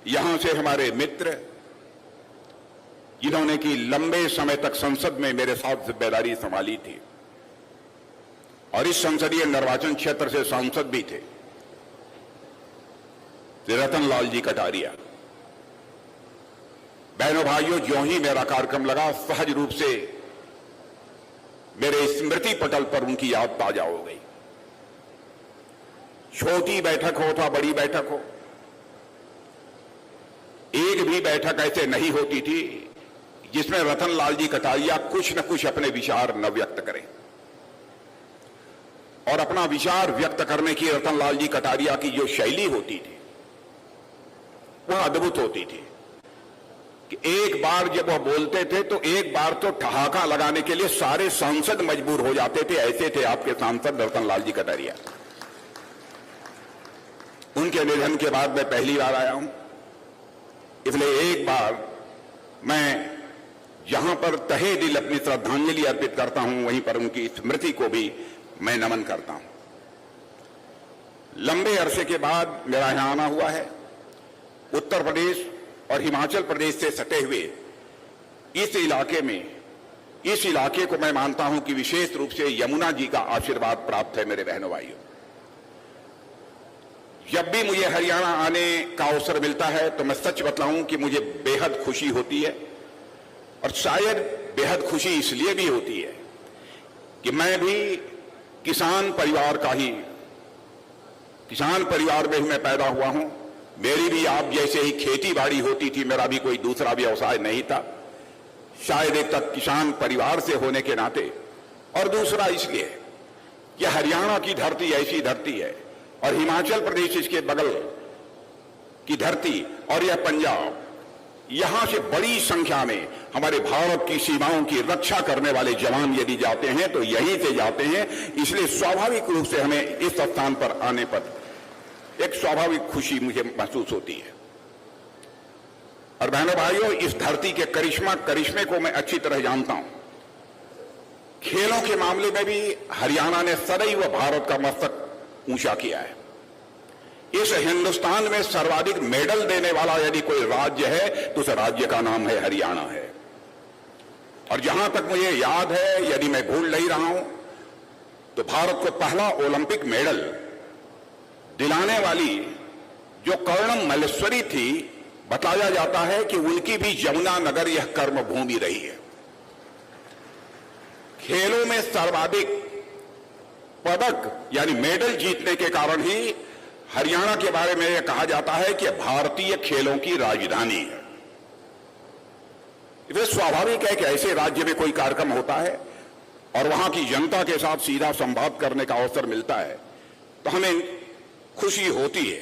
यहां से हमारे मित्र, जिन्होंने की लंबे समय तक संसद में मेरे साथ जिम्मेदारी संभाली थी और इस संसदीय निर्वाचन क्षेत्र से सांसद भी थे, रतन लाल जी कटारिया। बहनों भाइयों, ज्यों ही मेरा कार्यक्रम लगा, सहज रूप से मेरे स्मृति पटल पर उनकी याद ताजा हो गई। छोटी बैठक हो अथवा बड़ी बैठक हो, एक भी बैठक ऐसे नहीं होती थी जिसमें रतन लाल जी कटारिया कुछ न कुछ अपने विचार न व्यक्त करें। और अपना विचार व्यक्त करने की रतन लाल जी कटारिया की जो शैली होती थी वह अद्भुत होती थी कि एक बार जब वह बोलते थे तो एक बार तो ठहाका लगाने के लिए सारे सांसद मजबूर हो जाते थे। ऐसे थे आपके सांसद रतन लाल जी कटारिया। उनके निधन के बाद मैं पहली बार आया हूं, इसलिए एक बार मैं जहां पर तहे दिल अपनी श्रद्धांजलि अर्पित करता हूं, वहीं पर उनकी स्मृति को भी मैं नमन करता हूं। लंबे अरसे के बाद मेरा यहां आना हुआ है। उत्तर प्रदेश और हिमाचल प्रदेश से सटे हुए इस इलाके को मैं मानता हूं कि विशेष रूप से यमुना जी का आशीर्वाद प्राप्त है। मेरे बहनों भाइयों, जब भी मुझे हरियाणा आने का अवसर मिलता है तो मैं सच बताऊं कि मुझे बेहद खुशी होती है। और शायद बेहद खुशी इसलिए भी होती है कि मैं भी किसान परिवार में ही मैं पैदा हुआ हूं। मेरी भी आप जैसे ही खेती बाड़ी होती थी, मेरा भी कोई दूसरा व्यवसाय नहीं था। शायद एक तक किसान परिवार से होने के नाते, और दूसरा इसलिए कि हरियाणा की धरती ऐसी धरती है और हिमाचल प्रदेश इसके बगल की धरती, और यह पंजाब, यहां से बड़ी संख्या में हमारे भारत की सीमाओं की रक्षा करने वाले जवान यदि जाते हैं तो यहीं से जाते हैं। इसलिए स्वाभाविक रूप से हमें इस स्थान पर आने पर एक स्वाभाविक खुशी मुझे महसूस होती है। और बहनों भाइयों, इस धरती के करिश्मे को मैं अच्छी तरह जानता हूं। खेलों के मामले में भी हरियाणा ने सदैव भारत का मस्तक ऊंचा किया है। इस हिंदुस्तान में सर्वाधिक मेडल देने वाला यदि कोई राज्य है तो उस राज्य का नाम है हरियाणा है। और जहां तक मुझे याद है, यदि मैं भूल नहीं रहा हूं, तो भारत को पहला ओलंपिक मेडल दिलाने वाली जो कर्णम मल्लेश्वरी थी, बताया जाता है कि उनकी भी यमुना नगर यह कर्म भूमि रही है। खेलों में सर्वाधिक पदक यानी मेडल जीतने के कारण ही हरियाणा के बारे में यह कहा जाता है कि भारतीय खेलों की राजधानी है। वे स्वाभाविक है कि ऐसे राज्य में कोई कार्यक्रम होता है और वहां की जनता के साथ सीधा संवाद करने का अवसर मिलता है तो हमें खुशी होती है।